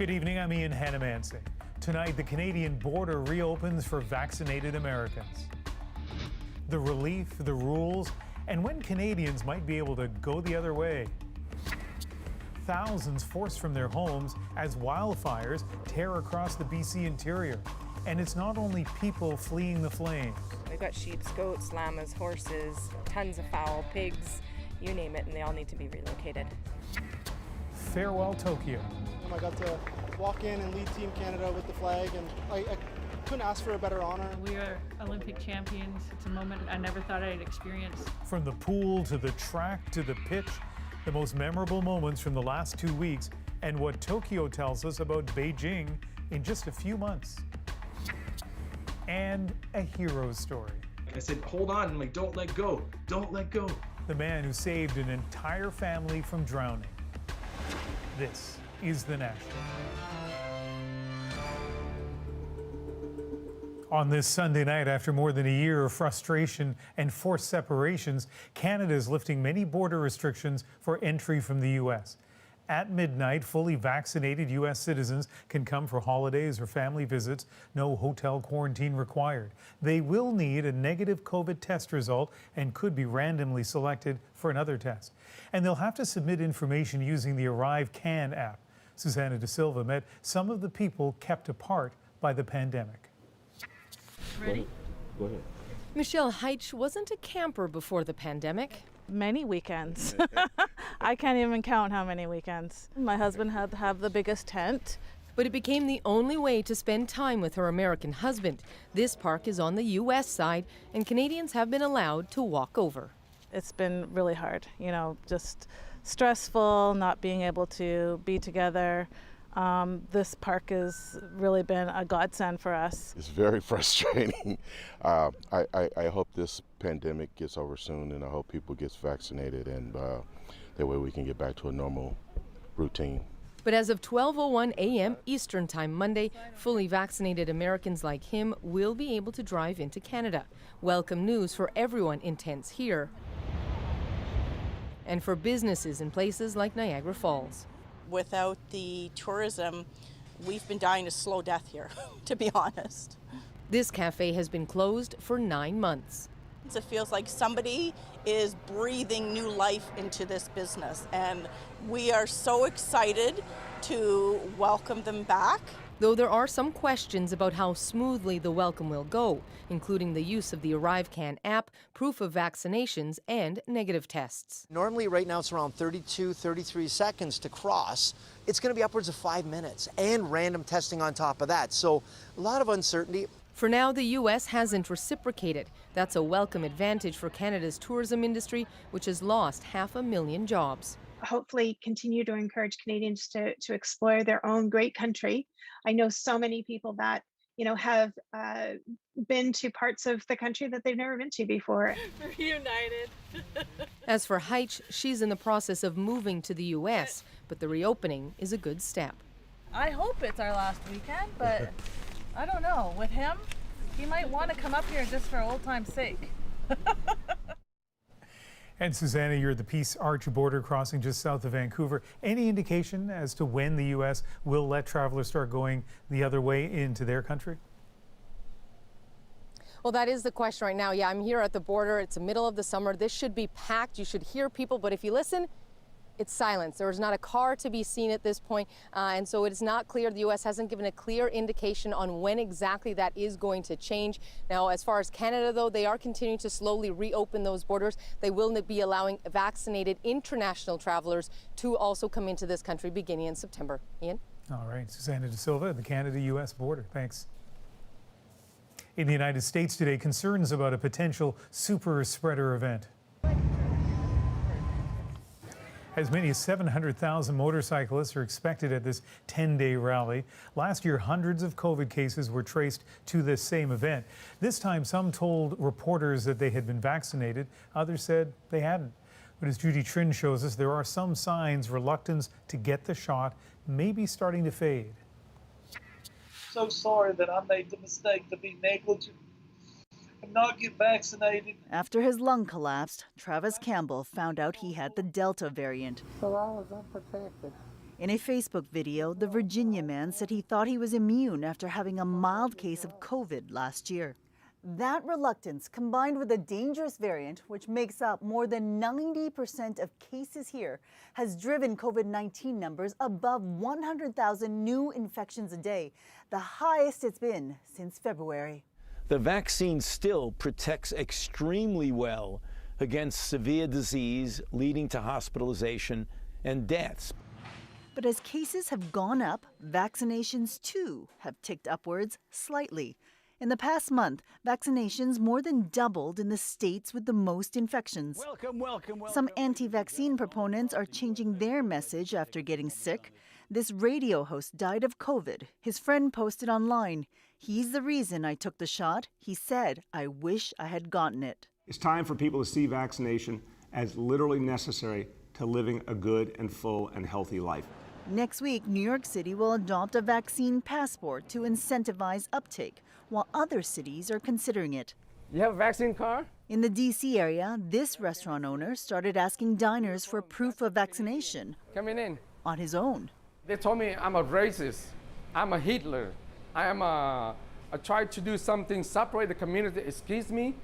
Good evening, I'm Ian Hannemansi. Tonight, the Canadian border reopens for vaccinated Americans. The relief, the rules, and when Canadians might be able to go the other way. Thousands forced from their homes as wildfires tear across the BC interior. And it's not only people fleeing the flames. We've got sheep, goats, llamas, horses, tons of fowl, pigs, you name it, and they all need to be relocated. Farewell, Tokyo. I got to walk in and lead Team Canada with the flag, and I couldn't ask for a better honor. We are Olympic champions. It's a moment I never thought I'd experience. From the pool to the track to the pitch, the most memorable moments from the last 2 weeks, and what Tokyo tells us about Beijing in just a few months. And a hero story. I said, hold on, I'm like, don't let go, don't let go. The man who saved an entire family from drowning. This is The National. On this Sunday night, after more than a year of frustration and forced separations, Canada is lifting many border restrictions for entry from the U.S. At midnight, fully vaccinated U.S. citizens can come for holidays or family visits. No hotel quarantine required. They will need a negative COVID test result and could be randomly selected for another test. And they'll have to submit information using the Arrive Can app. Susanna De Silva met some of the people kept apart by the pandemic. Ready? Go ahead. Michelle Heitch wasn't a camper before the pandemic. Many weekends. I can't even count how many weekends. My husband had to have the biggest tent. But it became the only way to spend time with her American husband. This park is on the U.S. side, and Canadians have been allowed to walk over. It's been really hard, just stressful, not being able to be together. This park has really been a godsend for us. It's very frustrating. I hope this pandemic gets over soon, and I hope people get vaccinated, and that way we can get back to a normal routine. But as of 12:01 a.m. Eastern Time Monday, fully vaccinated Americans like him will be able to drive into Canada. Welcome news for everyone in tents here and for businesses in places like Niagara Falls. Without the tourism, we've been dying a slow death here, to be honest. This cafe has been closed for 9 months. It feels like somebody is breathing new life into this business, and we are so excited to welcome them back. Though there are some questions about how smoothly the welcome will go, including the use of the Arrive Can app, proof of vaccinations, and negative tests. Normally right now it's around 32, 33 seconds to cross. It's going to be upwards of 5 minutes and random testing on top of that. So a lot of uncertainty. For now, the U.S. hasn't reciprocated. That's a welcome advantage for Canada's tourism industry, which has lost 500,000 jobs. Hopefully continue to encourage Canadians to explore their own great country. I know so many people that, have been to parts of the country that they've never been to before. Reunited. As for Heitch, she's in the process of moving to the U.S., but the reopening is a good step. I hope it's our last weekend, but I don't know. With him, he might want to come up here just for old time's sake. And Susanna, you're at the Peace Arch border crossing just south of Vancouver. Any indication as to when the U.S. will let travelers start going the other way into their country? Well, that is the question right now. Yeah, I'm here at the border. It's the middle of the summer. This should be packed. You should hear people, but if you listen, it's silence. There is not a car to be seen at this point, and so it is not clear. The U.S. hasn't given a clear indication on when exactly that is going to change. Now, as far as Canada, though, they are continuing to slowly reopen those borders. They will be allowing vaccinated international travelers to also come into this country beginning in September. Ian? All right, Susanna De Silva, the Canada-U.S. border. Thanks. In the United States today, concerns about a potential super spreader event. As many as 700,000 motorcyclists are expected at this 10-day rally. Last year, hundreds of COVID cases were traced to this same event. This time, some told reporters that they had been vaccinated. Others said they hadn't. But as Judy Trin shows us, there are some signs reluctance to get the shot may be starting to fade. So sorry that I made the mistake to be negligent and not get vaccinated. After his lung collapsed, Travis Campbell found out he had the Delta variant. So I was unprotected. In a Facebook video, the Virginia man said he thought he was immune after having a mild case of COVID last year. That reluctance, combined with a dangerous variant, which makes up more than 90% of cases here, has driven COVID-19 numbers above 100,000 new infections a day, the highest it's been since February. The vaccine still protects extremely well against severe disease leading to hospitalization and deaths. But as cases have gone up, vaccinations too have ticked upwards slightly. In the past month, vaccinations more than doubled in the states with the most infections. Welcome. Some anti-vaccine proponents are changing their message after getting sick. This radio host died of COVID. His friend posted online, "He's the reason I took the shot. He said, I wish I had gotten it." It's time for people to see vaccination as literally necessary to living a good and full and healthy life. Next week, New York City will adopt a vaccine passport to incentivize uptake, while other cities are considering it. You have a vaccine card? In the D.C. area, this restaurant owner started asking diners for proof of vaccination. Coming in. On his own. They told me I'm a racist. I'm a Hitler. I tried to do something, separate the community. Excuse me?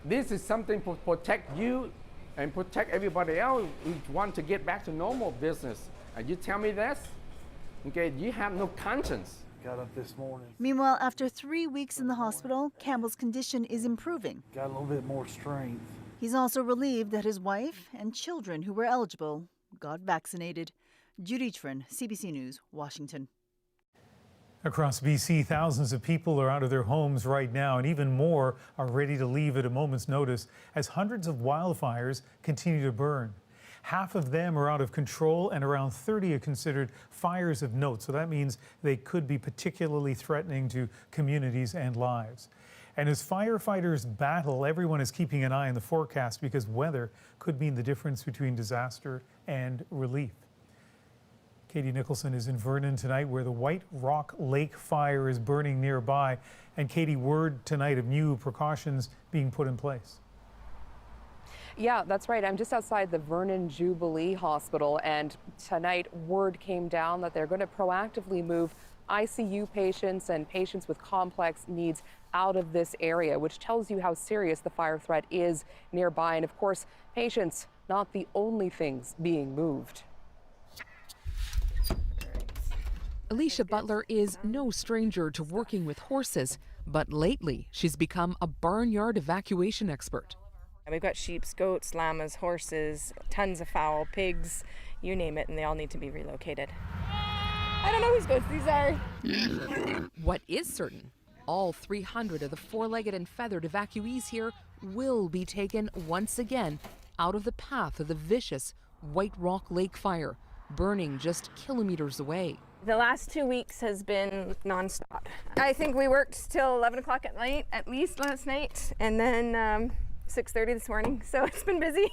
This is something to protect you and protect everybody else who want to get back to normal business. And you tell me this? Okay, you have no conscience. Got up this morning. Meanwhile, after 3 weeks in the hospital, Campbell's condition is improving. Got a little bit more strength. He's also relieved that his wife and children who were eligible got vaccinated. Judy Trin, CBC News, Washington. Across BC, thousands of people are out of their homes right now, and even more are ready to leave at a moment's notice as hundreds of wildfires continue to burn. Half of them are out of control, and around 30 are considered fires of note. So that means they could be particularly threatening to communities and lives. And as firefighters battle, everyone is keeping an eye on the forecast because weather could mean the difference between disaster and relief. Katie Nicholson is in Vernon tonight, where the White Rock Lake fire is burning nearby. And Katie, word tonight of new precautions being put in place. Yeah, that's right. I'm just outside the Vernon Jubilee Hospital, and tonight word came down that they're going to proactively move ICU patients and patients with complex needs out of this area, which tells you how serious the fire threat is nearby. And of course, patients not the only things being moved. Alicia Butler is no stranger to working with horses, but lately she's become a barnyard evacuation expert. We've got sheep, goats, llamas, horses, tons of fowl, pigs, you name it, and they all need to be relocated. I don't know whose goats these are. What is certain, all 300 of the four-legged and feathered evacuees here will be taken once again out of the path of the vicious White Rock Lake fire, burning just kilometers away. The last 2 weeks has been nonstop. I think we worked till 11 o'clock at night, at least last night, and then 6:30 this morning, so it's been busy.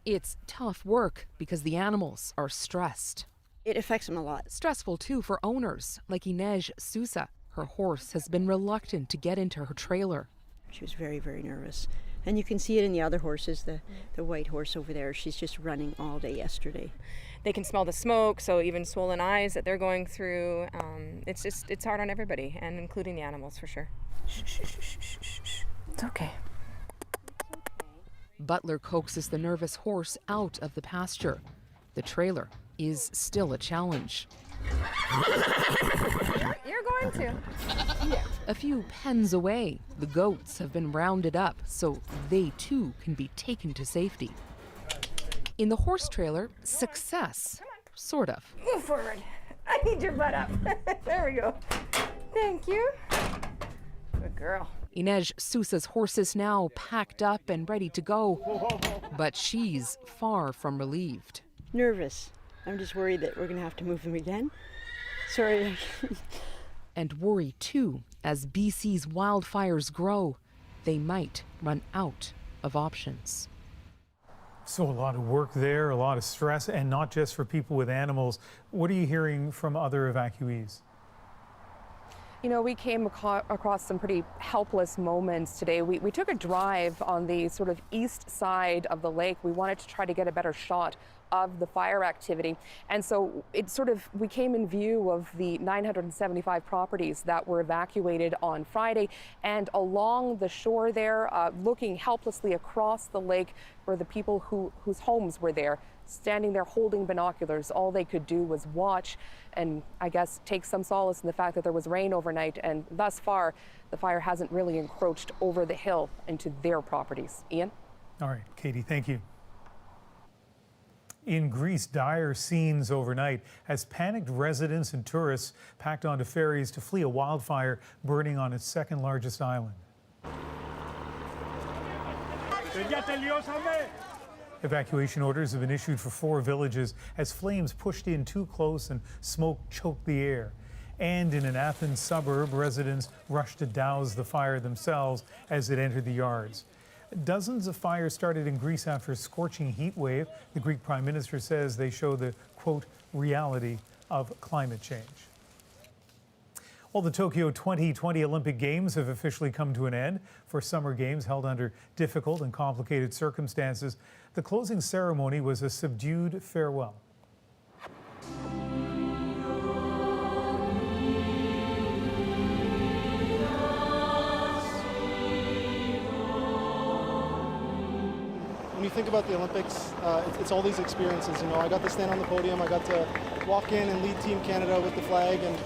It's tough work because the animals are stressed. It affects them a lot. Stressful too for owners like Inej Sousa. Her horse has been reluctant to get into her trailer. She was very, very nervous. And you can see it in the other horses, the white horse over there. She's just running all day yesterday. They can smell the smoke, so even swollen eyes that they're going through. It's hard on everybody, and including the animals for sure. Shh, shh, shh, shh, shh, shh. It's okay. Butler coaxes the nervous horse out of the pasture. The trailer is still a challenge. You're going to. Yeah. A few pens away, the goats have been rounded up so they too can be taken to safety. In the horse trailer, success, sort of. Move forward. I need your butt up. There we go. Thank you. Good girl. Inej Sousa's horse is now packed up and ready to go, but she's far from relieved. Nervous. I'm just worried that we're going to have to move them again. Sorry. And worry too, as BC's wildfires grow, they might run out of options. So a lot of work there, a lot of stress, and not just for people with animals. What are you hearing from other evacuees? You know, we came across some pretty helpless moments today. We took a drive on the sort of east side of the lake. We wanted to try to get a better shot of the fire activity. And so we came in view of the 975 properties that were evacuated on Friday. And along the shore there, looking helplessly across the lake were the people whose homes were there, standing there holding binoculars. All they could do was watch and I guess take some solace in the fact that there was rain overnight. And thus far, the fire hasn't really encroached over the hill into their properties. Ian? All right, Katie, thank you. In Greece, dire scenes overnight as panicked residents and tourists packed onto ferries to flee a wildfire burning on its second largest island. Evacuation orders have been issued for 4 villages as flames pushed in too close and smoke choked the air. And in an Athens suburb, residents rushed to douse the fire themselves as it entered the yards. Dozens of fires started in Greece after a scorching heat wave. The Greek Prime Minister says they show the, quote, reality of climate change. Well, the Tokyo 2020 Olympic Games have officially come to an end. For Summer Games held under difficult and complicated circumstances, the closing ceremony was a subdued farewell. When you think about the Olympics, it's all these experiences. You know, I got to stand on the podium, I got to walk in and lead Team Canada with the flag, and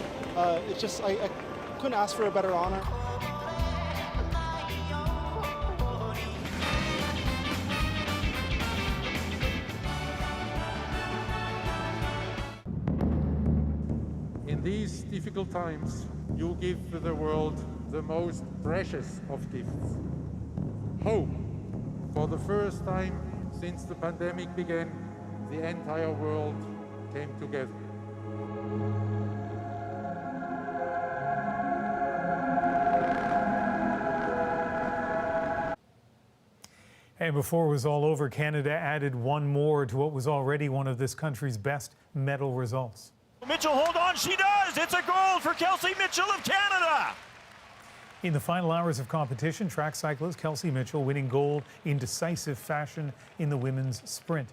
it's just, I couldn't ask for a better honor. In these difficult times, you give the world the most precious of gifts, hope. For the first time since the pandemic began, the entire world came together. And before it was all over, Canada added one more to what was already one of this country's best medal results. Mitchell, hold on, she does! It's a gold for Kelsey Mitchell of Canada! In the final hours of competition, track cyclist Kelsey Mitchell winning gold in decisive fashion in the women's sprint.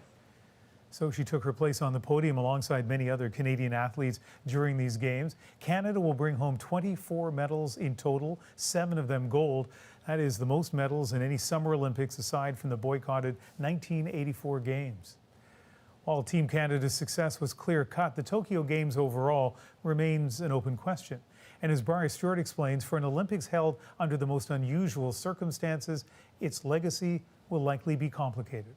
So she took her place on the podium alongside many other Canadian athletes during these games. Canada will bring home 24 medals in total, 7 of them gold. That is the most medals in any Summer Olympics aside from the boycotted 1984 Games. While Team Canada's success was clear-cut, the Tokyo Games overall remains an open question. And as Brian Stewart explains, for an Olympics held under the most unusual circumstances, its legacy will likely be complicated.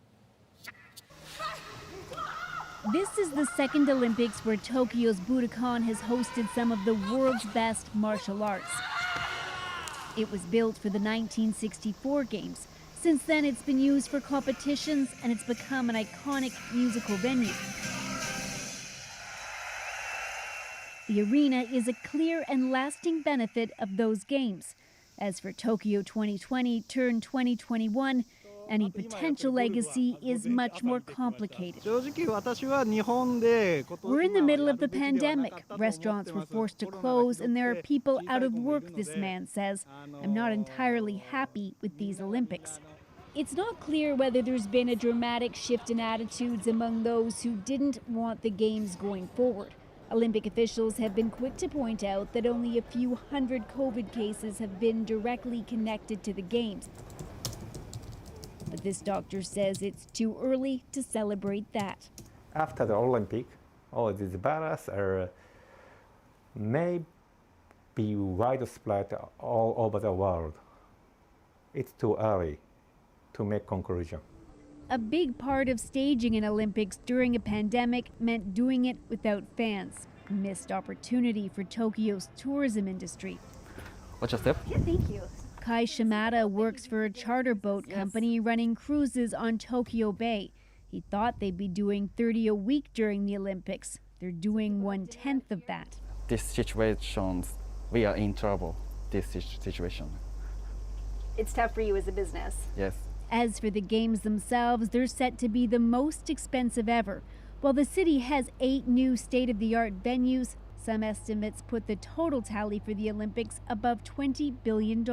This is the second Olympics where Tokyo's Budokan has hosted some of the world's best martial arts. It was built for the 1964 Games. Since then, it's been used for competitions and it's become an iconic musical venue. The arena is a clear and lasting benefit of those games. As for Tokyo 2020 turned 2021, any potential legacy is much more complicated. We're in the middle of the pandemic. Restaurants were forced to close and there are people out of work, this man says. I'm not entirely happy with these Olympics. It's not clear whether there's been a dramatic shift in attitudes among those who didn't want the games going forward. Olympic officials have been quick to point out that only a few hundred COVID cases have been directly connected to the games. But this doctor says it's too early to celebrate that. After the Olympic, all these virus may be widespread all over the world. It's too early to make conclusion. A big part of staging an Olympics during a pandemic meant doing it without fans. Missed opportunity for Tokyo's tourism industry. Watch your step. Yeah, thank you. Kai Shimada works for a charter boat company running cruises on Tokyo Bay. He thought they'd be doing 30 a week during the Olympics. They're doing 1/10 of that. This situation, we are in trouble, this situation. It's tough for you as a business. Yes. As for the games themselves, they're set to be the most expensive ever. While the city has 8 new state-of-the-art venues, Some estimates put the total tally for the Olympics above $20 billion.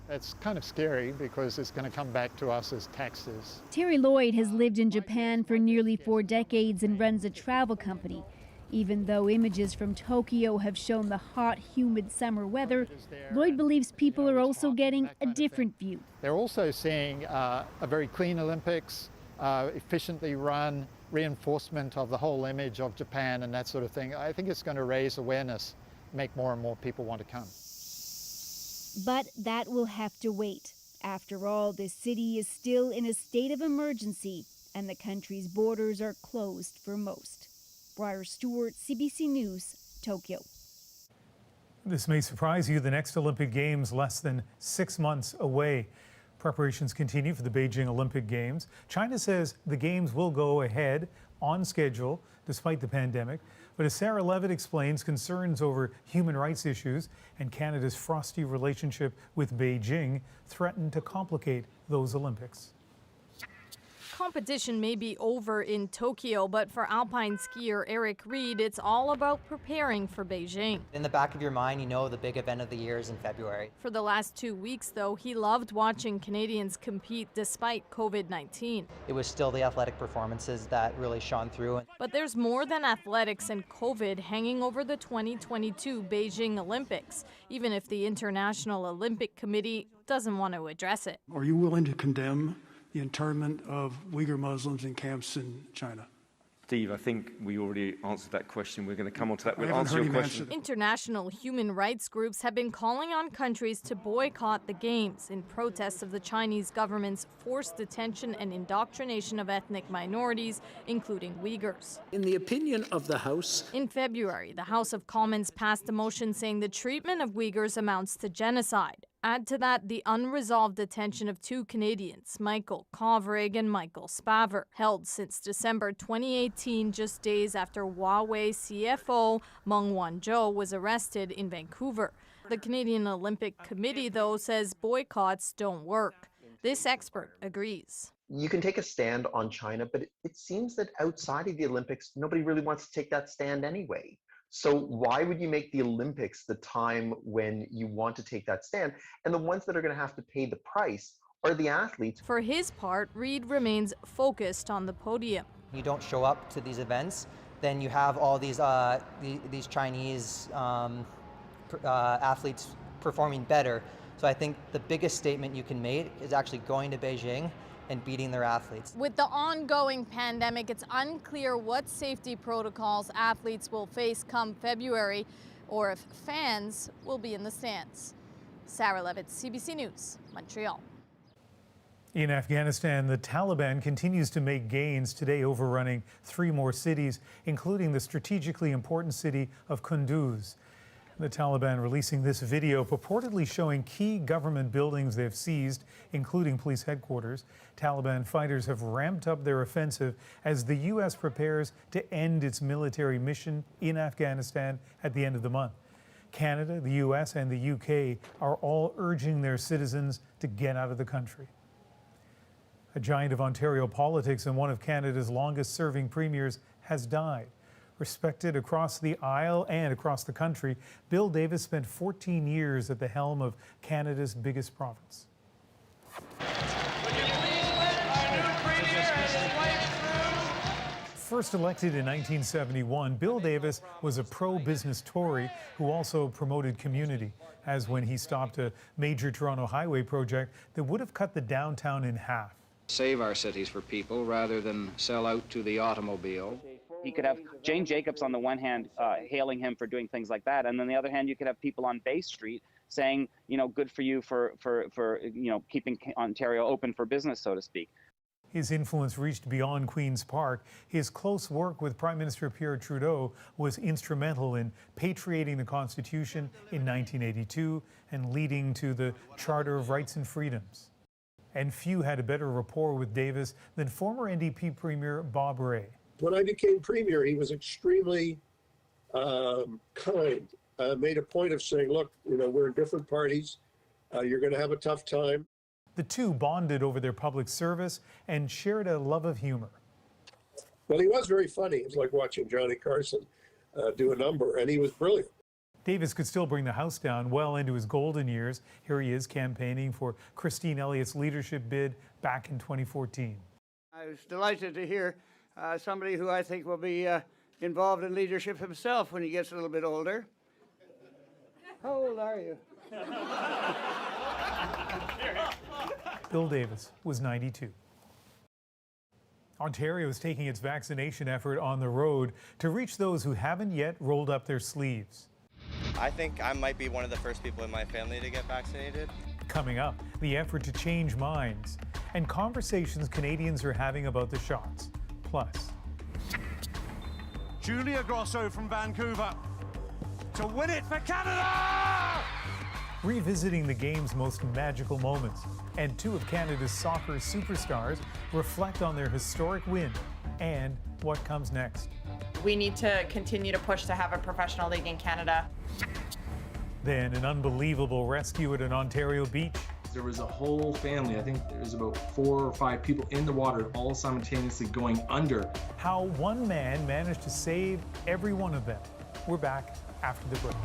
It's kind of scary because it's going to come back to us as taxes. Terry Lloyd has lived in Japan for nearly 4 decades and runs a travel company. Even though images from Tokyo have shown the hot, humid summer weather, Lloyd believes people are also getting a different view. They're also seeing a very clean Olympics, efficiently run, reinforcement of the whole image of Japan and that sort of thing. I think it's going to raise awareness, make more and more people want to come. But that will have to wait. After all, the city is still in a state of emergency, and the country's borders are closed for most. Briar Stewart, CBC News, Tokyo. This may surprise you. The next Olympic Games less than 6 months away. Preparations continue for the Beijing Olympic Games. China says the Games will go ahead on schedule despite the pandemic. But as Sarah Levitt explains, concerns over human rights issues and Canada's frosty relationship with Beijing threaten to complicate those Olympics. Competition may be over in Tokyo, but for alpine skier Eric Reed, it's all about preparing for Beijing. In the back of your mind, you know the big event of the year is in February. For the last 2 weeks, though, he loved watching Canadians compete despite COVID-19. It was still the athletic performances that really shone through. But there's more than athletics and COVID hanging over the 2022 Beijing Olympics, even if the International Olympic Committee doesn't want to address it. Are you willing to condemn the internment of Uyghur Muslims in camps in China? Steve, I think we already answered that question. We're going to come on to that. I We'll haven't answer heard your him question. answer International human rights groups have been calling on countries to boycott the Games in protest of the Chinese government's forced detention and indoctrination of ethnic minorities, including Uyghurs. In the opinion of the House, In February, the House of Commons passed a motion saying the treatment of Uyghurs amounts to genocide. Add to that the unresolved detention of 2 Canadians, Michael Kovrig and Michael Spaver, held since December 2018, just days after Huawei CFO Meng Wanzhou was arrested in Vancouver. The Canadian Olympic Committee, though, says boycotts don't work. This expert agrees. You can take a stand on China, but it seems that outside of the Olympics, nobody really wants to take that stand anyway. So why would you make the Olympics the time when you want to take that stand? And the ones that are going to have to pay the price are the athletes. For his part, Reed remains focused on the podium. You don't show up to these events, then you have all these Chinese athletes performing better. So I think the biggest statement you can make is actually going to Beijing and beating their athletes. With the ongoing pandemic, it's unclear what safety protocols athletes will face come February or if fans will be in the stands. Sarah Levitt, CBC News, Montreal. In Afghanistan, the Taliban continues to make gains, today overrunning 3 more cities, including the strategically important city of Kunduz. The Taliban releasing this video purportedly showing key government buildings they've seized, including police headquarters. Taliban fighters have ramped up their offensive as the U.S. prepares to end its military mission in Afghanistan at the end of the month. Canada, the U.S., and the U.K. are all urging their citizens to get out of the country. A giant of Ontario politics and one of Canada's longest-serving premiers has died. Respected across the aisle and across the country, Bill Davis spent 14 years at the helm of Canada's biggest province. First elected in 1971, Bill Davis was a pro-business Tory who also promoted community, as when he stopped a major Toronto highway project that would have cut the downtown in half. Save our cities for people rather than sell out to the automobile. You could have Jane Jacobs on the one hand hailing him for doing things like that, and on the other hand, you could have people on Bay Street saying, you know, good for you for you know, keeping Ontario open for business, so to speak. His influence reached beyond Queen's Park. His close work with Prime Minister Pierre Trudeau was instrumental in patriating the Constitution in 1982 and leading to the Charter of Rights and Freedoms. And few had a better rapport with Davis than former NDP Premier Bob Rae. When I became Premier, he was extremely kind, made a point of saying, look, you know, we're in different parties. You're going to have a tough time. The two bonded over their public service and shared a love of humor. Well, he was very funny. It was like watching Johnny Carson. do a number, and he was brilliant. Davis could still bring the House down well into his golden years. Here he is campaigning for Christine Elliott's leadership bid back in 2014. I was delighted to hear somebody who I think will be involved in leadership himself when he gets a little bit older. How old are you? Bill Davis was 92. Ontario is taking its vaccination effort on the road to reach those who haven't yet rolled up their sleeves. I think I might be one of the first people in my family to get vaccinated. Coming up, the effort to change minds and conversations Canadians are having about the shots. Plus, Julia Grosso from Vancouver to win it for Canada! revisiting the game's most magical moments. And two of Canada's soccer superstars reflect on their historic win and what comes next. We need to continue to push to have a professional league in Canada. Then an unbelievable rescue at an Ontario beach. There was a whole family, I think there was about 4 or 5 people in the water, all simultaneously going under. How one man managed to save every one of them. We're back after the break.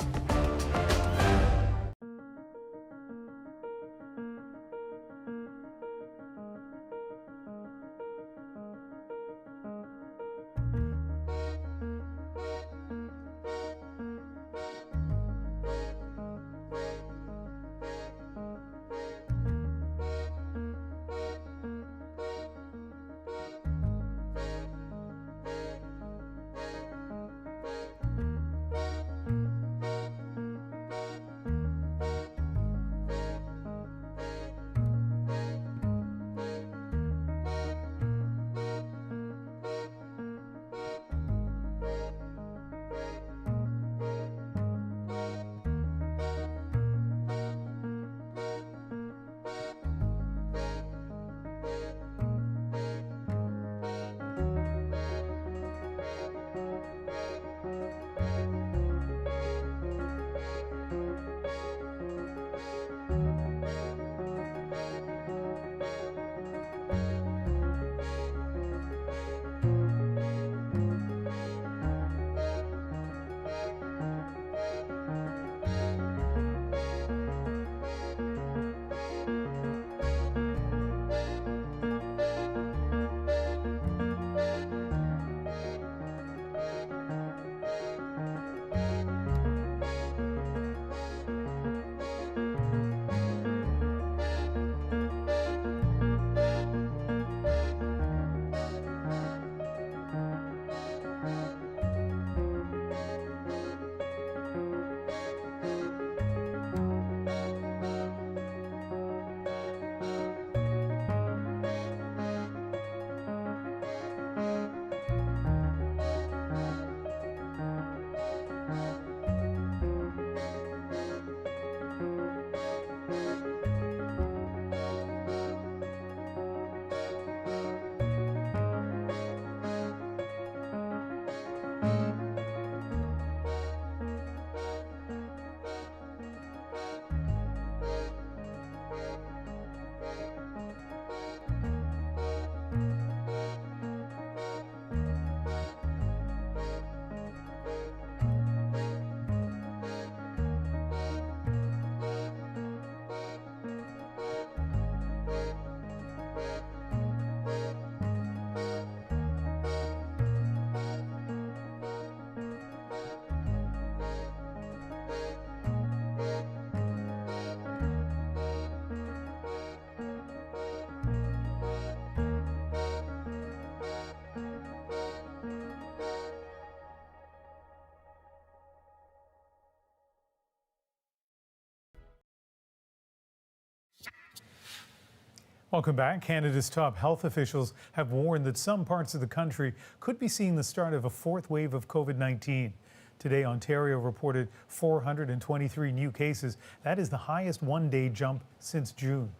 Welcome back. Canada's top health officials have warned that some parts of the country could be seeing the start of a fourth wave of COVID-19. Today, Ontario reported 423 new cases. That is the highest one-day jump since June.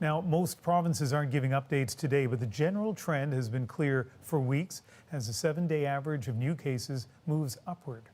Now, most provinces aren't giving updates today, but the general trend has been clear for weeks as the 7-day average of new cases moves upward.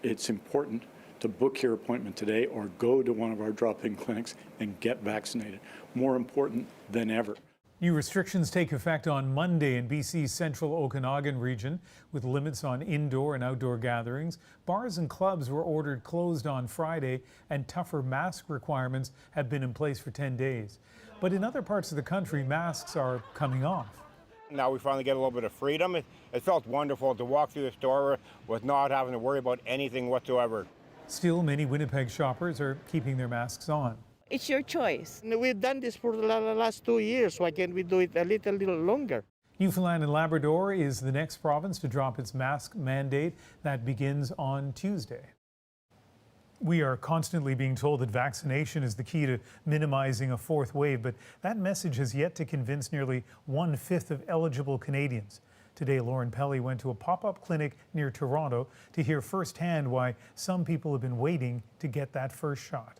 It's important to book your appointment today or go to one of our drop-in clinics and get vaccinated. More important than ever. New restrictions take effect on Monday in BC's central Okanagan region, with limits on indoor and outdoor gatherings. Bars and clubs were ordered closed on Friday, and tougher mask requirements have been in place for 10 days. But in other parts of the country, masks are coming off. Now we finally get a little bit of freedom. It felt wonderful to walk through the store with not having to worry about anything whatsoever. Still, many Winnipeg shoppers are keeping their masks on. It's your choice. We've done this for the last 2 years. Why can't we do it a little longer? Newfoundland and Labrador is the next province to drop its mask mandate. That begins on Tuesday. We are constantly being told that vaccination is the key to minimizing a fourth wave, but that message has yet to convince nearly 1/5 of eligible Canadians. Today, Lauren Pelly went to a pop-up clinic near Toronto to hear firsthand why some people have been waiting to get that first shot.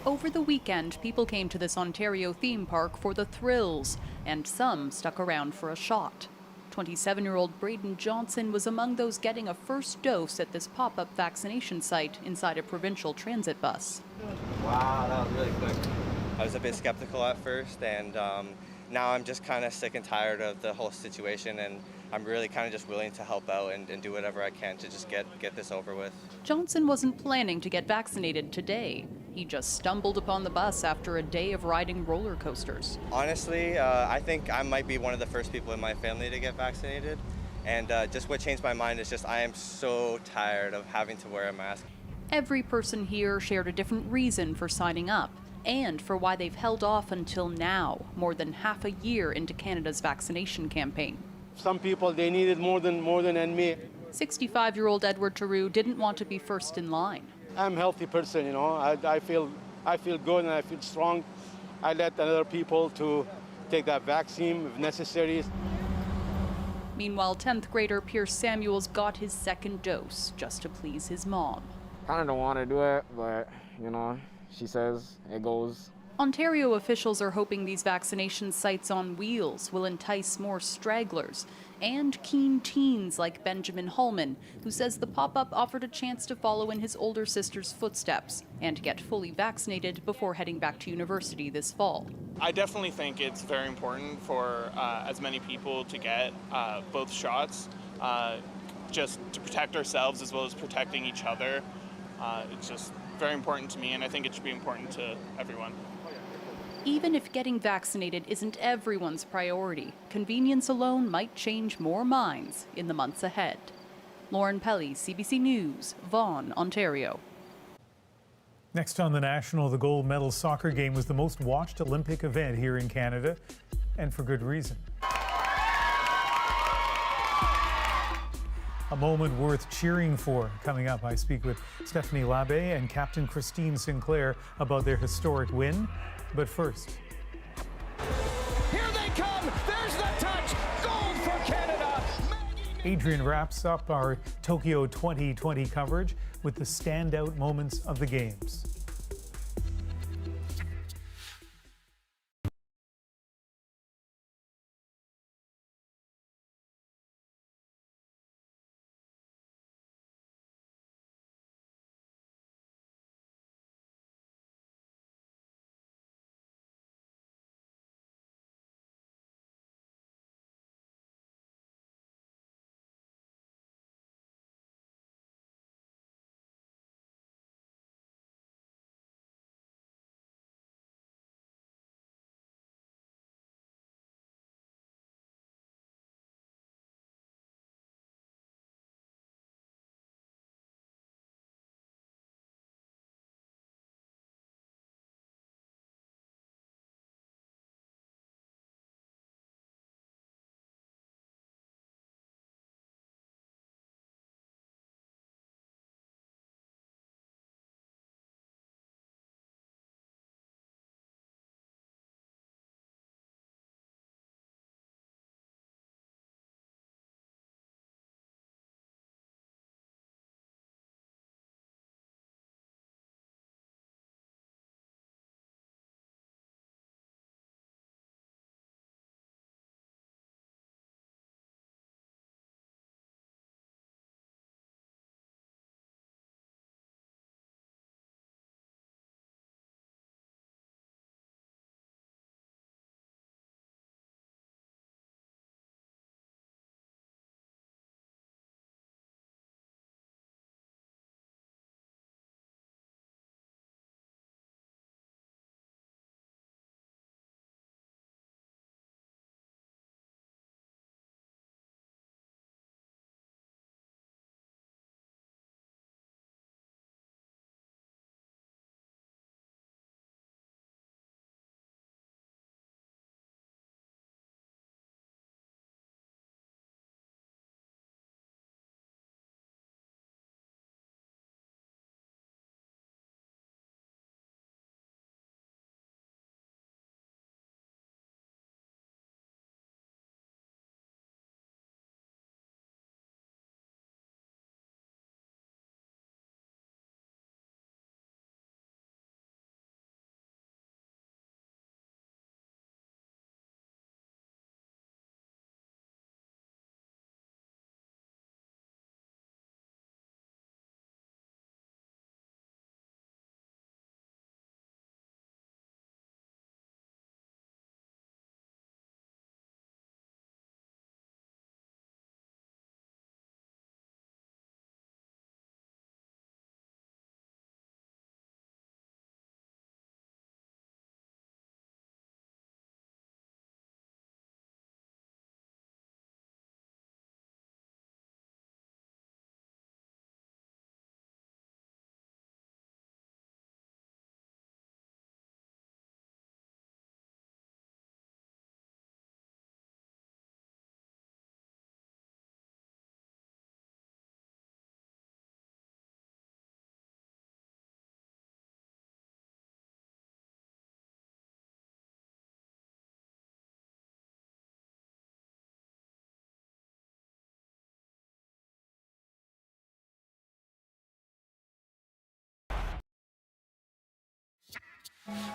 Over the weekend, people came to this Ontario theme park for the thrills, and some stuck around for a shot. 27-year-old Braden Johnson was among those getting a first dose at this pop-up vaccination site inside a provincial transit bus. Wow, that was really quick. I was a bit skeptical at first, and now I'm just kind of sick and tired of the whole situation, and I'm really kind of just willing to help out and do whatever I can to just get this over with. Johnson wasn't planning to get vaccinated today. He just stumbled upon the bus after a day of riding roller coasters. Honestly, I think I might be one of the first people in my family to get vaccinated. And just what changed my mind is just I am so tired of having to wear a mask. Every person here shared a different reason for signing up and for why they've held off until now, more than half a year into Canada's vaccination campaign. Some people, they need it more than me. 65-year-old Edward Theroux didn't want to be first in line. I'm a healthy person, you know. I feel good and I feel strong. I let other people to take that vaccine if necessary. Meanwhile, 10th grader Pierce Samuels got his second dose just to please his mom. Kind of don't want to do it, but, you know, she says it goes. Ontario officials are hoping these vaccination sites on wheels will entice more stragglers and keen teens like Benjamin Holman, who says the pop-up offered a chance to follow in his older sister's footsteps and get fully vaccinated before heading back to university this fall. I definitely think it's very important for as many people to get both shots, just to protect ourselves as well as protecting each other. It's just very important to me, and I think it should be important to everyone. Even if getting vaccinated isn't everyone's priority, convenience alone might change more minds in the months ahead. Lauren Pelly, CBC News, Vaughan, Ontario. Next on The National, the gold medal soccer game was the most watched Olympic event here in Canada, and for good reason. A moment worth cheering for. Coming up, I speak with Stephanie Labbé and Captain Christine Sinclair about their historic win. But first, here they come. There's the touch. Gold for Canada. Adrian wraps up our Tokyo 2020 coverage with the standout moments of the Games.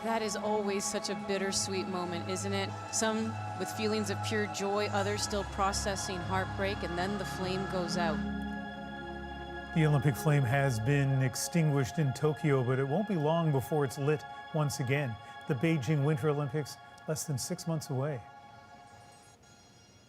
That is always such a bittersweet moment, isn't it? Some with feelings of pure joy, others still processing heartbreak, and then the flame goes out. The Olympic flame has been extinguished in Tokyo, but it won't be long before it's lit once again. The Beijing Winter Olympics less than 6 months away.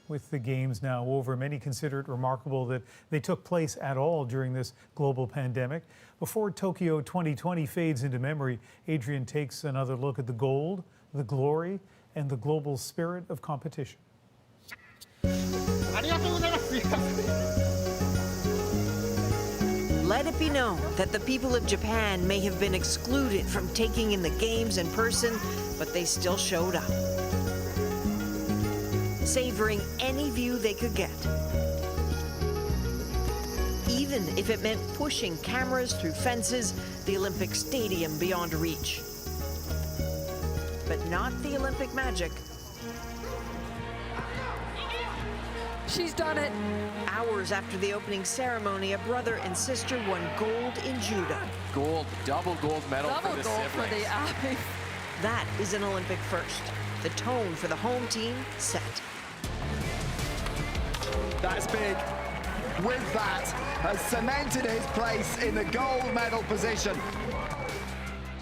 With the Games now over, many consider it remarkable that they took place at all during this global pandemic. Before Tokyo 2020 fades into memory, Adrian takes another look at the gold, the glory, and the global spirit of competition. Let it be known that the people of Japan may have been excluded from taking in the Games in person, but they still showed up, savoring any view they could get, even if it meant pushing cameras through fences, the Olympic Stadium beyond reach. But not the Olympic magic. She's done it. Hours after the opening ceremony, a brother and sister won gold in judo. Gold, double gold medal for the siblings. athletes. That is an Olympic first. The tone for the home team set. That's big. With that, has cemented his place in the gold medal position.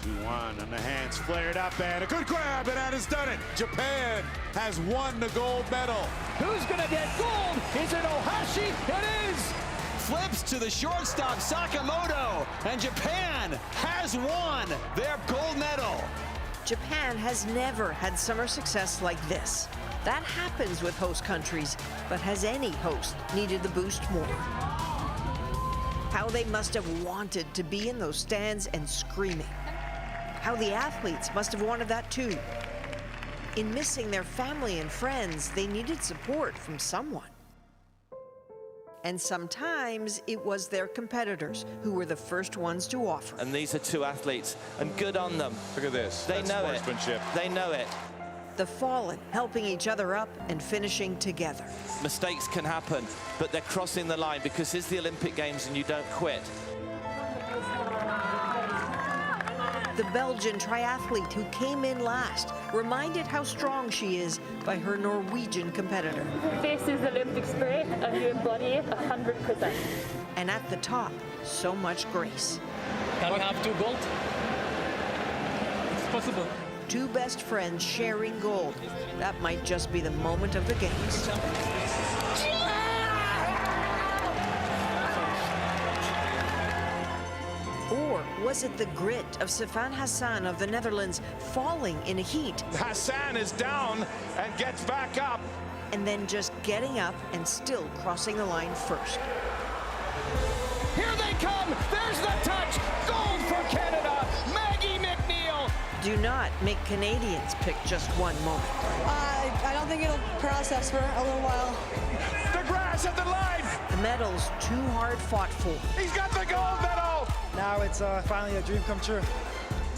2-1, and the hands flared up, and a good grab, and that has done it. Japan has won the gold medal. Who's gonna get gold? Is it Ohashi? It is! Flips to the shortstop, Sakamoto, and Japan has won their gold medal. Japan has never had summer success like this. That happens with host countries, but has any host needed the boost more? How they must have wanted to be in those stands and screaming. How the athletes must have wanted that too. In missing their family and friends, they needed support from someone. And sometimes it was their competitors who were the first ones to offer. And these are two athletes, and good on them. Look at this. They know it. Sportsmanship. They know it. The fallen helping each other up and finishing together. Mistakes can happen, but they're crossing the line because it's the Olympic Games and you don't quit. The Belgian triathlete who came in last, reminded how strong she is by her Norwegian competitor. This is Olympic spirit, and you embody it 100%. And at the top, so much grace. Can we have 2 gold? It's possible. 2 best friends sharing gold. That might just be the moment of the Games. Or was it the grit of Sifan Hassan of the Netherlands falling in a heat? Hassan is down and gets back up. And then just getting up and still crossing the line first. Here they come! There's the touch! Gold for Canada! Maggie McNeil! Do not make Canadians pick just one moment. I don't think it'll process for a little while. The grass at the line! The medals too hard fought for. He's got the gold medal! Now it's finally a dream come true.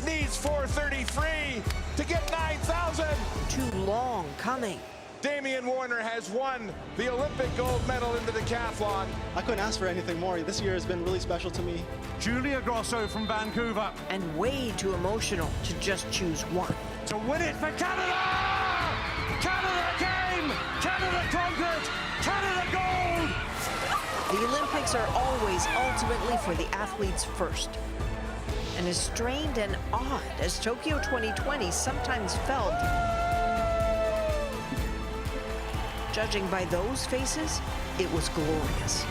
Needs 433 to get 9,000. Too long coming. Damian Warner has won the Olympic gold medal in the decathlon. I couldn't ask for anything more. This year has been really special to me. Julia Grosso from Vancouver. And way too emotional to just choose one. To win it for Canada! Canada came! Canada conquered! Canada gold! The Olympics are always ultimately for the athletes first. And as strained and odd as Tokyo 2020 sometimes felt, judging by those faces, it was glorious.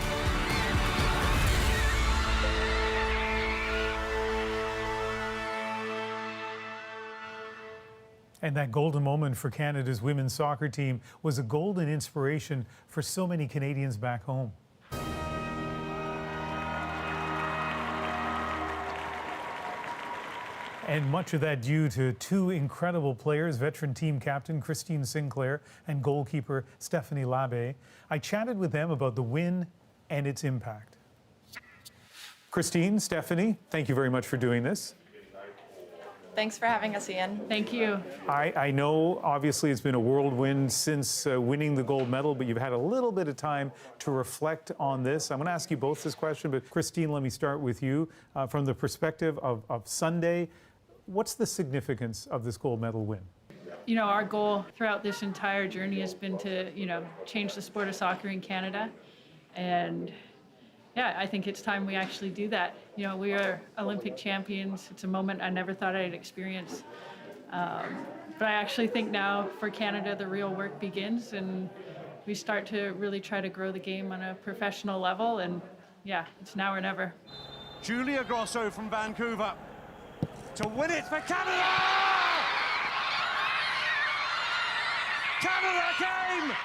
And that golden moment for Canada's women's soccer team was a golden inspiration for so many Canadians back home. And much of that due to 2 incredible players, veteran team captain Christine Sinclair and goalkeeper Stephanie Labbe. I chatted with them about the win and its impact. Christine, Stephanie, thank you very much for doing this. Thanks for having us, Ian. Thank you. I know, obviously, it's been a whirlwind since winning the gold medal, but you've had a little bit of time to reflect on this. I'm going to ask you both this question, but Christine, let me start with you. From the perspective of Sunday, What's the significance of this gold medal win? You know, our goal throughout this entire journey has been to, change the sport of soccer in Canada. And yeah, I think it's time we actually do that. We are Olympic champions. It's a moment I never thought I'd experience. But I actually think now for Canada, the real work begins and we start to really try to grow the game on a professional level. And yeah, it's now or never. Julia Grosso from Vancouver to win it for Canada! Canada came!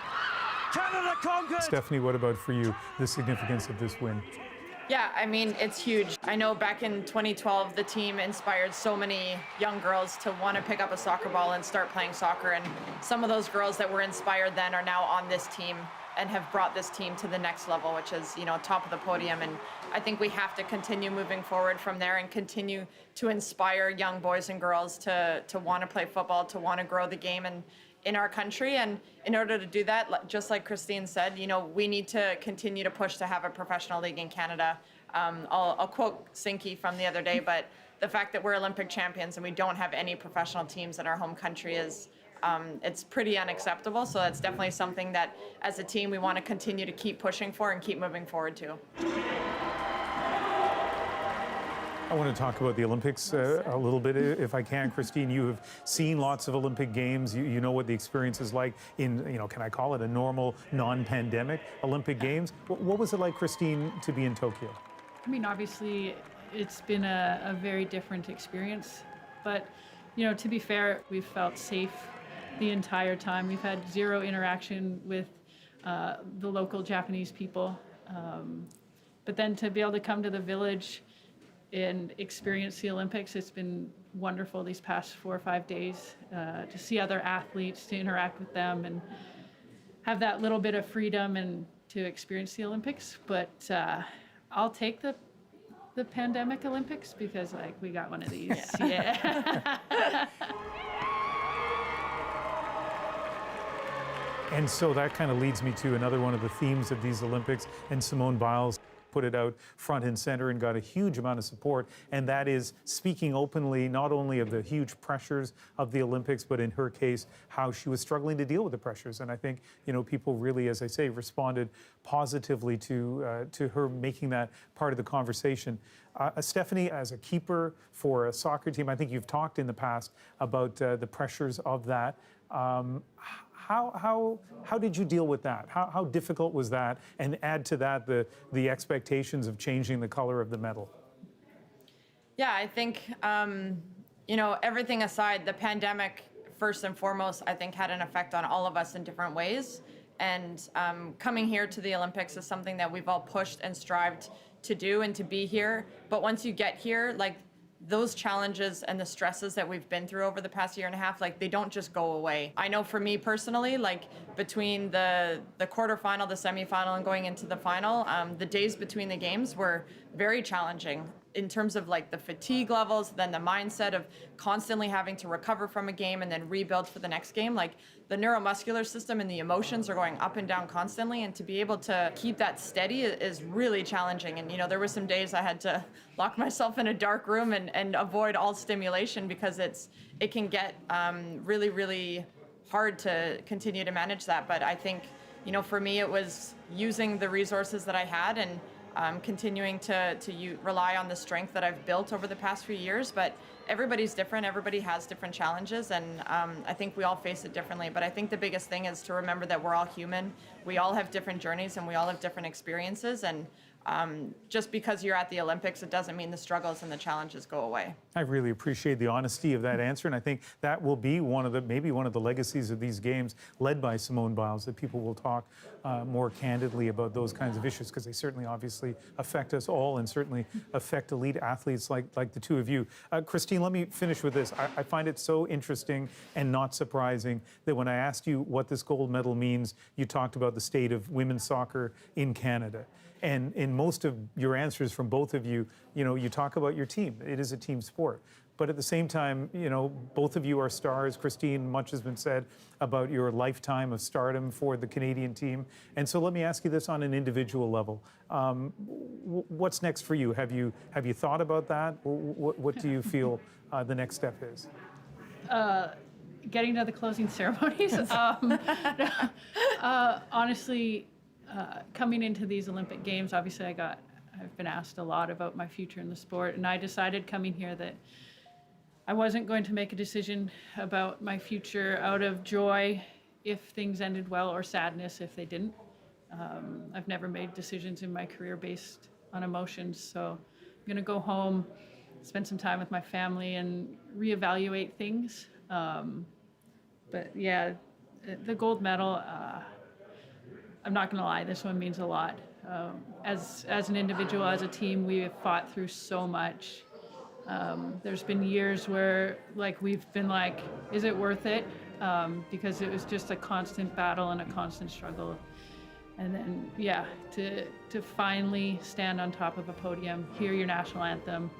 Canada conquered! Stephanie, what about for you, the significance of this win? Yeah, I mean, it's huge. I know back in 2012, the team inspired so many young girls to want to pick up a soccer ball and start playing soccer. And some of those girls that were inspired then are now on this team and have brought this team to the next level, which is, top of the podium. And I think we have to continue moving forward from there and continue to inspire young boys and girls to want to play football, to want to grow the game in our country. And in order to do that, just like Christine said, we need to continue to push to have a professional league in Canada. I'll quote Sinky from the other day, but the fact that we're Olympic champions and we don't have any professional teams in our home country is it's pretty unacceptable. So that's definitely something that as a team we want to continue to keep pushing for and keep moving forward to. I want to talk about the Olympics a little bit, if I can. Christine, you have seen lots of Olympic Games. You know what the experience is like in, can I call it a normal, non-pandemic Olympic Games? What was it like, Christine, to be in Tokyo? I mean, obviously, it's been a very different experience. But, to be fair, we've felt safe the entire time. We've had zero interaction with the local Japanese people. But then to be able to come to the village and experience the Olympics, it's been wonderful these past 4 or 5 days to see other athletes, to interact with them and have that little bit of freedom and to experience the Olympics. But I'll take the pandemic Olympics because we got one of these. Yeah. And so that kind of leads me to another one of the themes of these Olympics, and Simone Biles put it out front and center and got a huge amount of support, and that is speaking openly not only of the huge pressures of the Olympics, but in her case, how she was struggling to deal with the pressures. And I think, people really, as I say, responded positively to her making that part of the conversation. Stephanie, as a keeper for a soccer team, I think you've talked in the past about the pressures of that. How did you deal with that? How difficult was that? And add to that the expectations of changing the color of the medal. Yeah, I think, everything aside, the pandemic, first and foremost, I think had an effect on all of us in different ways. And coming here to the Olympics is something that we've all pushed and strived to do and to be here. But once you get here, those challenges and the stresses that we've been through over the past year and a half, they don't just go away. I know for me personally, between the quarterfinal, the semifinal, and going into the final, the days between the games were very challenging in terms of the fatigue levels, then the mindset of constantly having to recover from a game and then rebuild for the next game. The neuromuscular system and the emotions are going up and down constantly, and to be able to keep that steady is really challenging. And there were some days I had to lock myself in a dark room and avoid all stimulation because it can get really, really hard to continue to manage that. But I think, for me, it was using the resources that I had and continuing to rely on the strength that I've built over the past few years. But everybody's different. Everybody has different challenges, and I think we all face it differently. But I think the biggest thing is to remember that we're all human. We all have different journeys, and we all have different experiences. And just because you're at the Olympics, it doesn't mean the struggles and the challenges go away. I really appreciate the honesty of that answer, and I think that will be maybe one of the legacies of these games, led by Simone Biles, that people will talk more candidly about those kinds of issues, because they certainly obviously affect us all and certainly affect elite athletes like the two of you. Christine, let me finish with this. I find it so interesting and not surprising that when I asked you what this gold medal means, you talked about the state of women's soccer in Canada. And in most of your answers from both of you, you talk about your team. It is a team sport. But at the same time, you know, both of you are stars. Christine, much has been said about your lifetime of stardom for the Canadian team. And so let me ask you this on an individual level. What's next for you? Have you thought about that? What do you feel the next step is? Getting to the closing ceremonies. Honestly, coming into these Olympic Games, obviously I've been asked a lot about my future in the sport, and I decided coming here that I wasn't going to make a decision about my future out of joy if things ended well, or sadness if they didn't. I've never made decisions in my career based on emotions, so I'm gonna go home, spend some time with my family, and reevaluate things. But yeah, the gold medal, I'm not gonna lie, this one means a lot. As an individual, as a team, we have fought through so much. There's been years where we've been like, is it worth it? Because it was just a constant battle and a constant struggle. And then, yeah, to finally stand on top of a podium, hear your national anthem,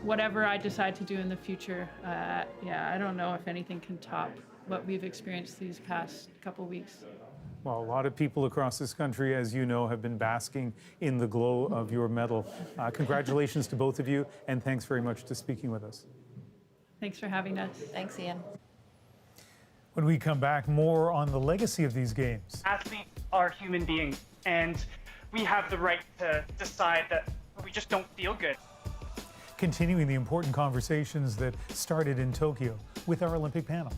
whatever I decide to do in the future, yeah, I don't know if anything can top what we've experienced these past couple weeks. Well, a lot of people across this country, as you know, have been basking in the glow of your medal. Congratulations to both of you, and thanks very much to speaking with us. Thanks for having us. Thanks, Ian. When we come back, more on the legacy of these games. Athletes are human beings, and we have the right to decide that we just don't feel good. Continuing the important conversations that started in Tokyo with our Olympic panel.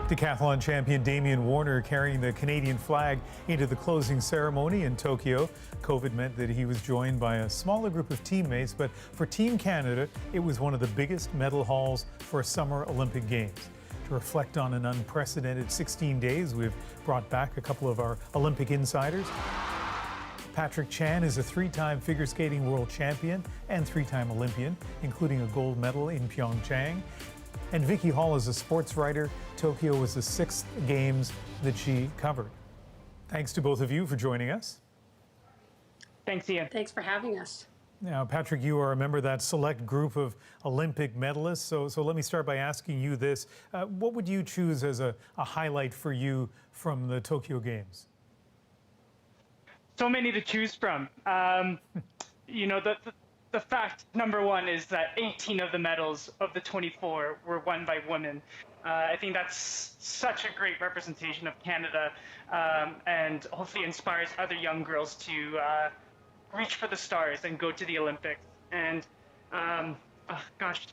Decathlon champion Damian Warner carrying the Canadian flag into the closing ceremony in Tokyo. COVID meant that he was joined by a smaller group of teammates, but for Team Canada, it was one of the biggest medal hauls for a Summer Olympic Games. To reflect on an unprecedented 16 days, we've brought back a couple of our Olympic insiders. Patrick Chan is a three-time figure skating world champion and three-time Olympian, including a gold medal in Pyeongchang. And Vicky Hall is a sports writer. Tokyo was the 6th games that she covered. Thanks to both of you for joining us. Thanks, Ian. Thanks for having us. Now, Patrick, you are a member of that select group of Olympic medalists. So let me start by asking you this. What would you choose as a highlight for you from the Tokyo Games? So many to choose from. You know, the fact, number one, is that 18 of the medals of the 24 were won by women. I think that's such a great representation of Canada, and hopefully inspires other young girls to reach for the stars and go to the Olympics. And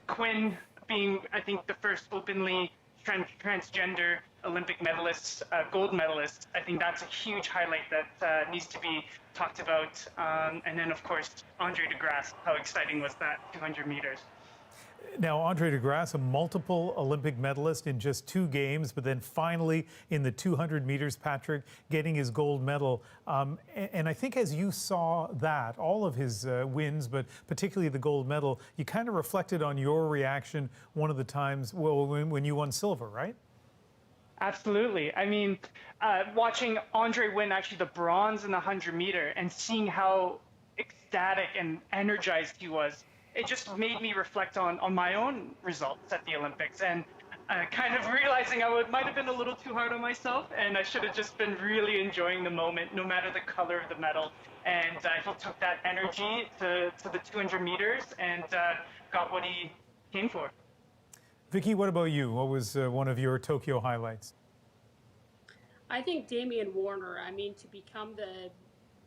Quinn being, I think, the first openly transgender Olympic medalist, gold medalist, I think that's a huge highlight that needs to be talked about. And then, of course, Andre de Grasse. How exciting was that 200 meters? Now, Andre de Grasse, a multiple Olympic medalist in just 2 games, but then finally in the 200 meters, Patrick, getting his gold medal. And I think as you saw that, all of his wins, but particularly the gold medal, you kind of reflected on your reaction one of the times, well, when you won silver, right? Absolutely. I mean, watching Andre win actually the bronze in the 100 meter and seeing how ecstatic and energized he was, it just made me reflect on my own results at the Olympics and kind of realizing I might have been a little too hard on myself and I should have just been really enjoying the moment, no matter the color of the medal. And he took that energy to the 200 meters and got what he came for. Vicky, what about you? What was one of your Tokyo highlights? I think Damian Warner, I mean, to become the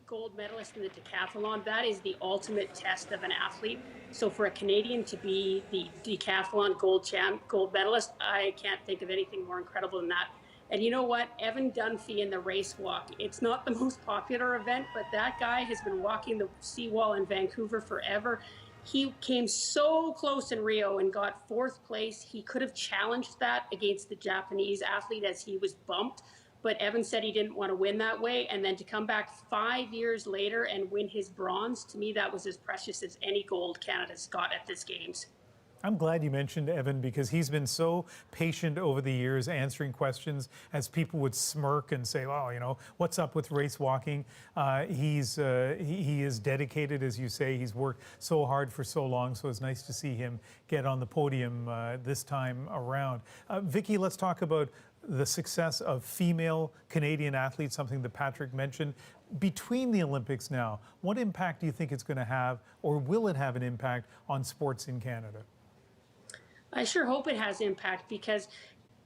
gold medalist in the decathlon, that is the ultimate test of an athlete. So for a Canadian to be the decathlon gold medalist, I can't think of anything more incredible than that. And you know what? Evan Dunphy in the race walk, it's not the most popular event, but that guy has been walking the seawall in Vancouver forever. He came so close in Rio and got 4th place. He could have challenged that against the Japanese athlete as he was bumped, but Evan said he didn't want to win that way. And then to come back 5 years later and win his bronze, to me, that was as precious as any gold Canada's got at this Games. I'm glad you mentioned Evan because he's been so patient over the years answering questions as people would smirk and say, oh, you know, what's up with race walking? He is dedicated, as you say. He's worked so hard for so long, so it's nice to see him get on the podium this time around. Vicky, let's talk about the success of female Canadian athletes, something that Patrick mentioned. Between the Olympics now, what impact do you think it's going to have, or will it have an impact on sports in Canada? I sure hope it has impact because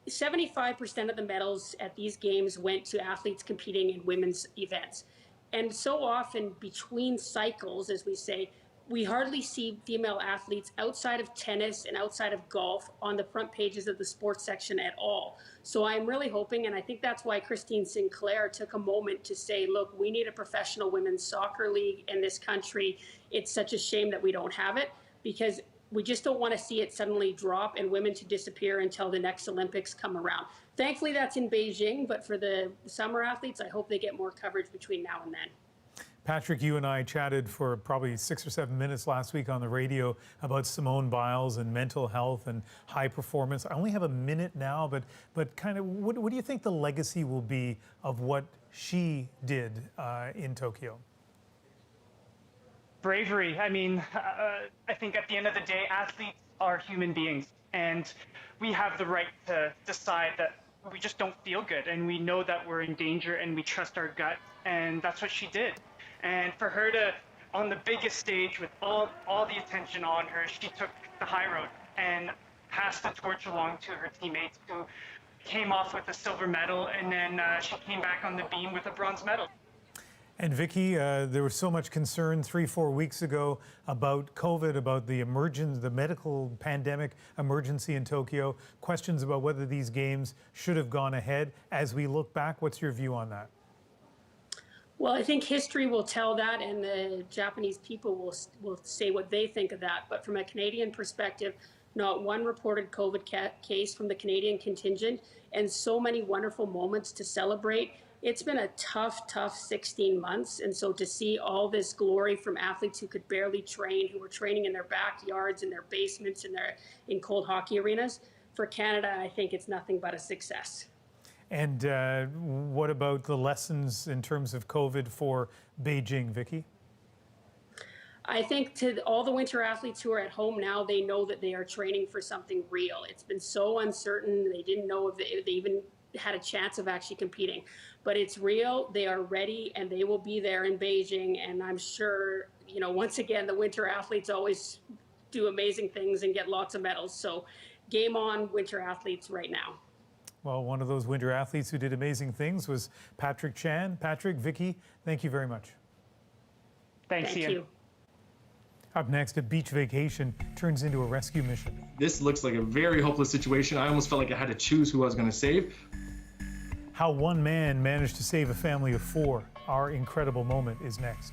75% of the medals at these games went to athletes competing in women's events. And so often between cycles, as we say, we hardly see female athletes outside of tennis and outside of golf on the front pages of the sports section at all. So I'm really hoping, and I think that's why Christine Sinclair took a moment to say, look, we need a professional women's soccer league in this country. It's such a shame that we don't have it because we just don't want to see it suddenly drop and women to disappear until the next Olympics come around. Thankfully, that's in Beijing, but for the summer athletes, I hope they get more coverage between now and then. Patrick, you and I chatted for probably 6 or 7 minutes last week on the radio about Simone Biles and mental health and high performance. I only have a minute now, but kind of what do you think the legacy will be of what she did in Tokyo? Bravery. I mean, I think at the end of the day, athletes are human beings, and we have the right to decide that we just don't feel good, and we know that we're in danger, and we trust our gut, and that's what she did. And for her to, on the biggest stage with all the attention on her, she took the high road and passed the torch along to her teammates who came off with a silver medal, and then she came back on the beam with a bronze medal. And Vicky, there was so much concern 3-4 weeks ago about COVID, about the medical pandemic emergency in Tokyo. Questions about whether these games should have gone ahead. As we look back, what's your view on that? Well, I think history will tell that, and the Japanese people will say what they think of that. But from a Canadian perspective, not one reported COVID case from the Canadian contingent, and so many wonderful moments to celebrate. It's been a tough 16 months. And so to see all this glory from athletes who could barely train, who were training in their backyards, in their basements, in cold hockey arenas, for Canada, I think it's nothing but a success. And what about the lessons in terms of COVID for Beijing, Vicky? I think to all the winter athletes who are at home now, they know that they are training for something real. It's been so uncertain. They didn't know if they even had a chance of actually competing. But it's real. They are ready, and they will be there in Beijing. And I'm sure, once again, the winter athletes always do amazing things and get lots of medals. So game on, winter athletes right now. Well, one of those winter athletes who did amazing things was Patrick Chan. Patrick, Vicky, thank you very much. Thanks, Ian. You. Up next, a beach vacation turns into a rescue mission. This looks like a very hopeless situation. I almost felt like I had to choose who I was going to save. How one man managed to save a family of 4. Our incredible moment is next.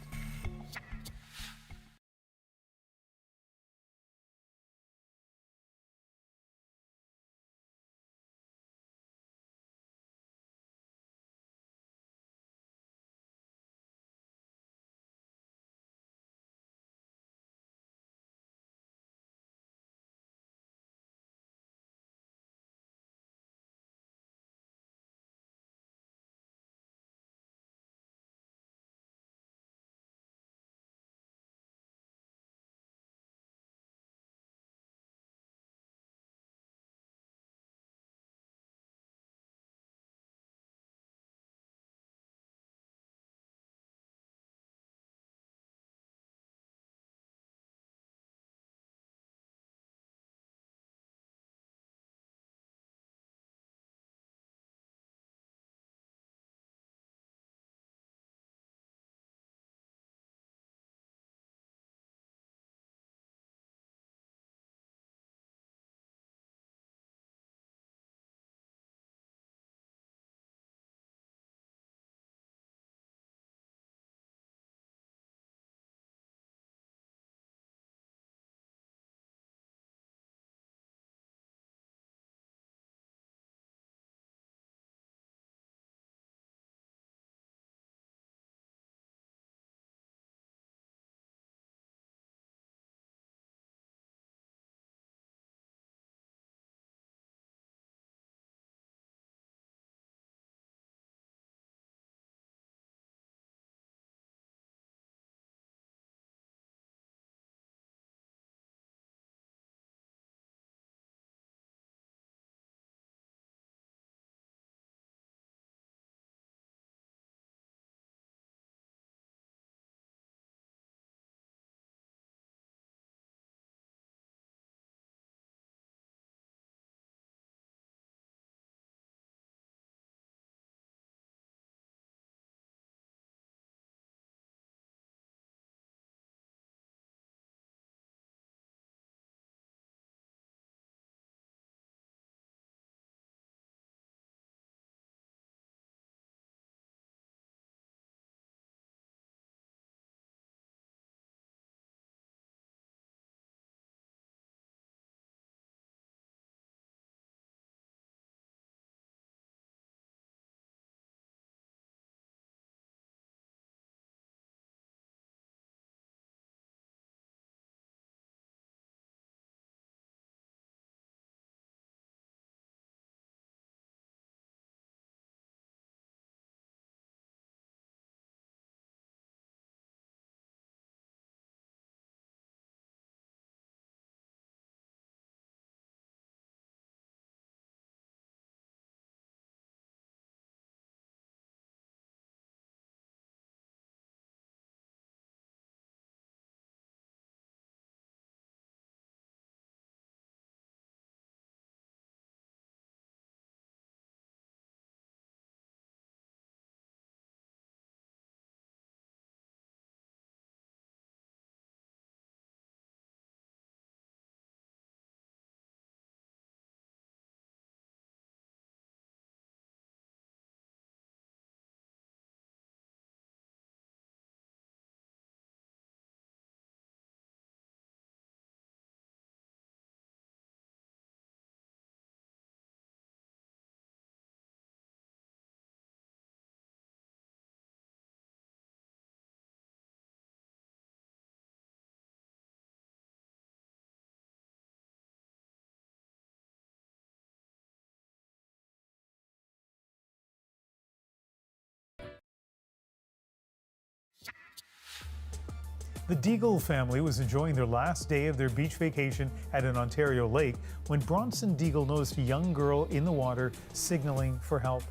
The Deagle family was enjoying their last day of their beach vacation at an Ontario lake when Bronson Deagle noticed a young girl in the water signaling for help.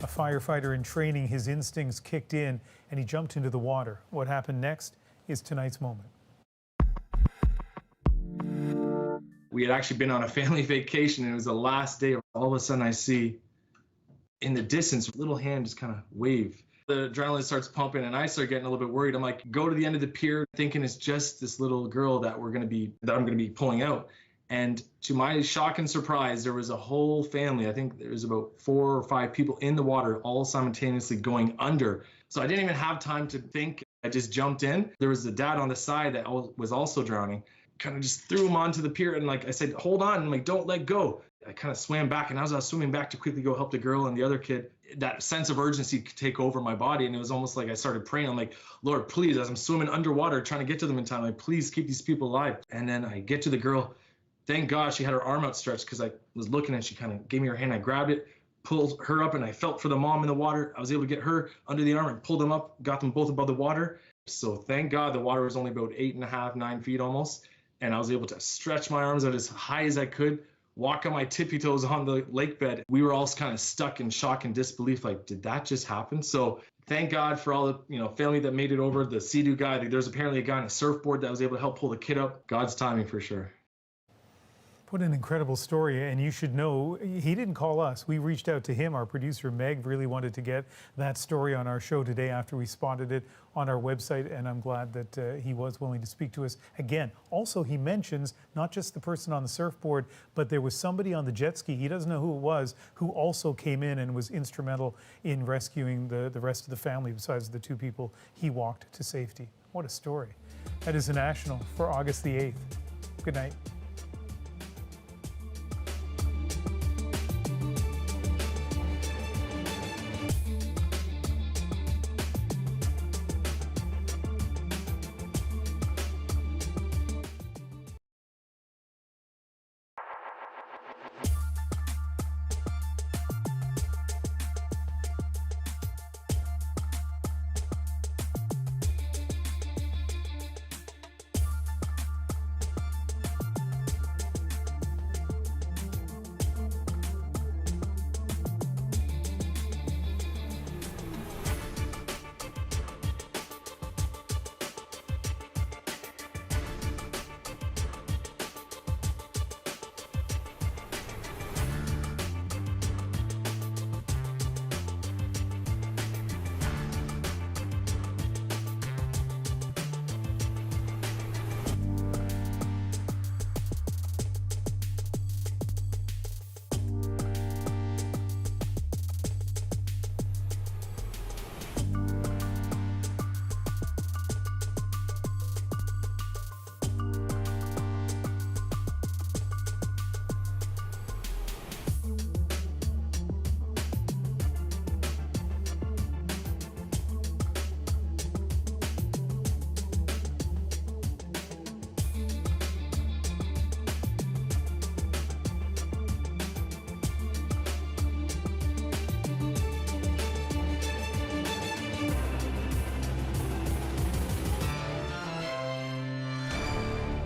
A firefighter in training, his instincts kicked in and he jumped into the water. What happened next is tonight's moment. We had actually been on a family vacation and it was the last day. All of a sudden I see in the distance, a little hand just kind of wave. The adrenaline starts pumping and I start getting a little bit worried. I'm like, go to the end of the pier thinking it's just this little girl that I'm going to be pulling out. And to my shock and surprise, there was a whole family. I think there was about 4 or 5 people in the water, all simultaneously going under. So I didn't even have time to think. I just jumped in. There was a dad on the side that was also drowning. Kind of just threw him onto the pier and like I said, hold on, and like don't let go. I kind of swam back, and as I was swimming back to quickly go help the girl and the other kid, that sense of urgency could take over my body, and it was almost like I started praying. I'm like, Lord, please, as I'm swimming underwater trying to get to them in time, like please keep these people alive. And then I get to the girl. Thank God she had her arm outstretched because I was looking and she kind of gave me her hand. I grabbed it, pulled her up, and I felt for the mom in the water. I was able to get her under the arm and pulled them up, got them both above the water. So thank God the water was only about 8.5, 9 feet almost. And I was able to stretch my arms out as high as I could, walk on my tippy toes on the lake bed. We were all kind of stuck in shock and disbelief, like, did that just happen? So thank God for all the family that made it over. The Sea-Doo guy, there's apparently a guy on a surfboard that was able to help pull the kid up. God's timing for sure. What an incredible story, and you should know, he didn't call us. We reached out to him. Our producer, Meg, really wanted to get that story on our show today after we spotted it on our website, and I'm glad that he was willing to speak to us again. Also, he mentions not just the person on the surfboard, but there was somebody on the jet ski, he doesn't know who it was, who also came in and was instrumental in rescuing the rest of the family besides the 2 people he walked to safety. What a story. That is the National for August the 8th. Good night.